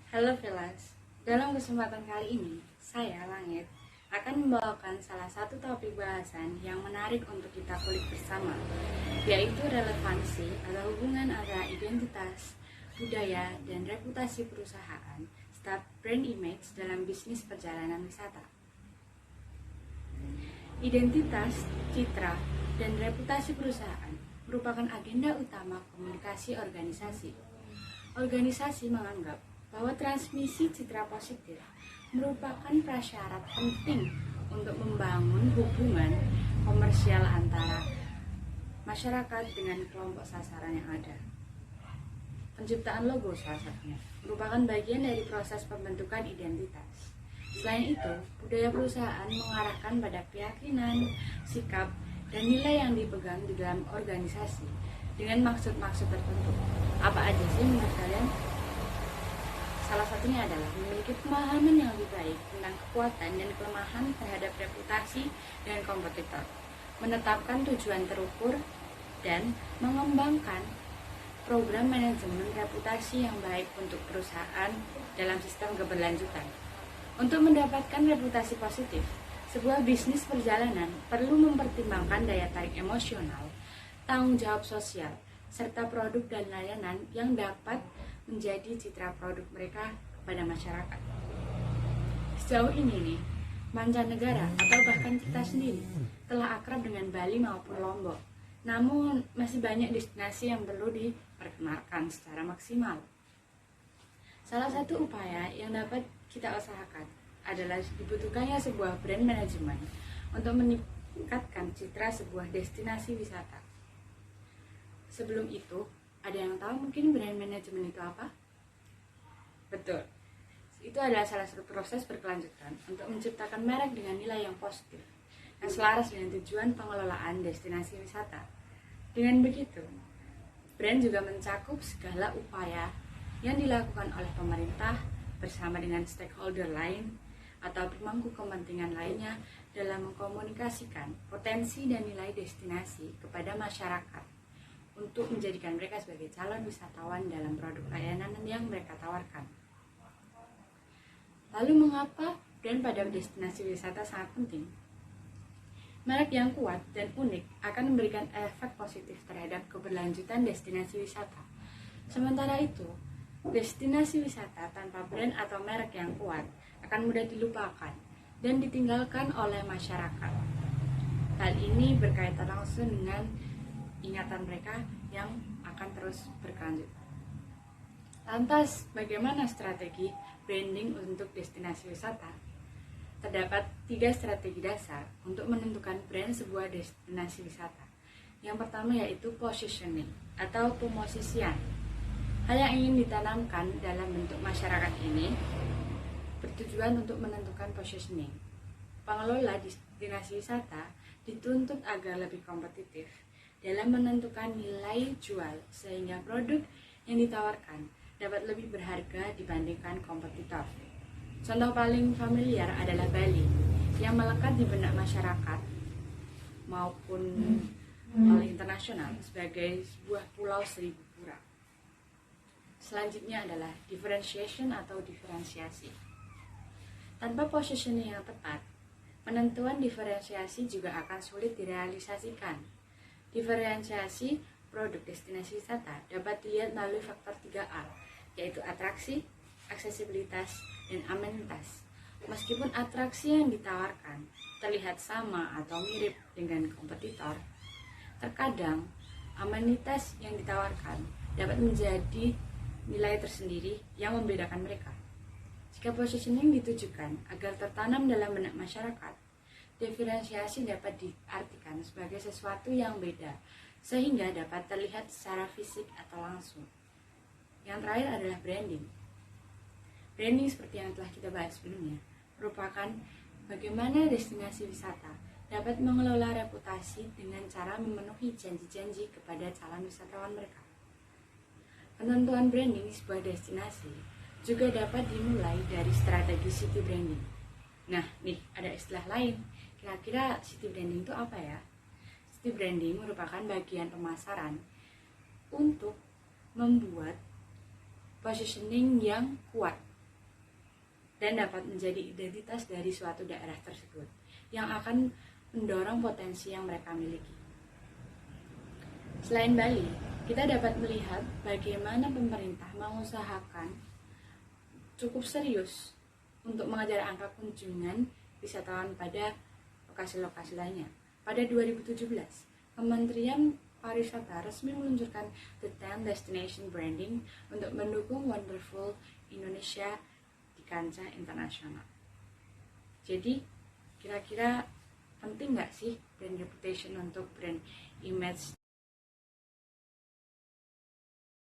Halo Velas, dalam kesempatan kali ini, saya Langit akan membawakan salah satu topik bahasan yang menarik untuk kita kulik bersama, yaitu relevansi atau hubungan antara identitas, budaya, dan reputasi perusahaan serta brand image dalam bisnis perjalanan wisata. Identitas, citra, dan reputasi perusahaan merupakan agenda utama komunikasi organisasi. Organisasi menganggap bahwa transmisi citra positif merupakan prasyarat penting untuk membangun hubungan komersial antara masyarakat dengan kelompok sasaran yang ada. Penciptaan logo salah satunya merupakan bagian dari proses pembentukan identitas. Selain itu, budaya perusahaan mengarahkan pada keyakinan, sikap, dan nilai yang dipegang di dalam organisasi dengan maksud-maksud tertentu. Apa aja sih menurut kalian? Salah satunya adalah memiliki pemahaman yang lebih baik tentang kekuatan dan kelemahan terhadap reputasi dan kompetitor, menetapkan tujuan terukur, dan mengembangkan program manajemen reputasi yang baik untuk perusahaan dalam sistem keberlanjutan. Untuk mendapatkan reputasi positif, sebuah bisnis perjalanan perlu mempertimbangkan daya tarik emosional, tanggung jawab sosial, serta produk dan layanan yang dapat menjadi citra produk mereka kepada masyarakat. Sejauh ini nih, mancanegara atau bahkan kita sendiri telah akrab dengan Bali maupun Lombok. Namun masih banyak destinasi yang perlu diperkenalkan secara maksimal. Salah satu upaya yang dapat kita usahakan adalah dibutuhkannya sebuah brand manajemen untuk meningkatkan citra sebuah destinasi wisata. Sebelum itu, ada yang tahu mungkin brand manajemen itu apa? Betul, itu adalah salah satu proses berkelanjutan untuk menciptakan merek dengan nilai yang positif yang selaras dengan tujuan pengelolaan destinasi wisata. Dengan begitu, brand juga mencakup segala upaya yang dilakukan oleh pemerintah bersama dengan stakeholder lain atau pemangku kepentingan lainnya dalam mengkomunikasikan potensi dan nilai destinasi kepada masyarakat untuk menjadikan mereka sebagai calon wisatawan dalam produk layanan yang mereka tawarkan. Lalu mengapa brand pada destinasi wisata sangat penting? Merek yang kuat dan unik akan memberikan efek positif terhadap keberlanjutan destinasi wisata. Sementara itu, destinasi wisata tanpa brand atau merek yang kuat akan mudah dilupakan dan ditinggalkan oleh masyarakat. Hal ini berkaitan langsung dengan ingatan mereka yang akan terus berkelanjutan. Lantas, bagaimana strategi branding untuk destinasi wisata? Terdapat 3 strategi dasar untuk menentukan brand sebuah destinasi wisata. Yang pertama yaitu positioning atau pemosisian. Hal yang ingin ditanamkan dalam bentuk masyarakat ini bertujuan untuk menentukan positioning. Pengelola destinasi wisata dituntut agar lebih kompetitif dalam menentukan nilai jual sehingga produk yang ditawarkan dapat lebih berharga dibandingkan kompetitor. Contoh paling familiar adalah Bali yang melekat di benak masyarakat maupun oleh internasional sebagai sebuah pulau seribu pura. Selanjutnya adalah differentiation atau diferensiasi. Tanpa positioning yang tepat, penentuan diferensiasi juga akan sulit direalisasikan. Diferensiasi produk destinasi wisata dapat dilihat melalui faktor 3A, yaitu atraksi, aksesibilitas, dan amenitas. Meskipun atraksi yang ditawarkan terlihat sama atau mirip dengan kompetitor, terkadang amenitas yang ditawarkan dapat menjadi nilai tersendiri yang membedakan mereka. Jika positioning ditujukan agar tertanam dalam benak masyarakat, diferensiasi dapat diartikan sebagai sesuatu yang beda, sehingga dapat terlihat secara fisik atau langsung. Yang terakhir adalah branding. Branding seperti yang telah kita bahas sebelumnya, merupakan bagaimana destinasi wisata dapat mengelola reputasi dengan cara memenuhi janji-janji kepada calon wisatawan mereka. Penentuan branding di sebuah destinasi juga dapat dimulai dari strategi city branding. Nah, nih ada istilah lain. Kira-kira city branding itu apa ya? City branding merupakan bagian pemasaran untuk membuat positioning yang kuat dan dapat menjadi identitas dari suatu daerah tersebut yang akan mendorong potensi yang mereka miliki. Selain Bali, kita dapat melihat bagaimana pemerintah mengusahakan cukup serius untuk mengejar angka kunjungan wisatawan pada lokasi-lokasi lainnya. Pada 2017, Kementerian Pariwisata resmi meluncurkan The 10 Destination Branding untuk mendukung Wonderful Indonesia di kancah internasional. Jadi, kira-kira penting nggak sih brand reputation untuk brand image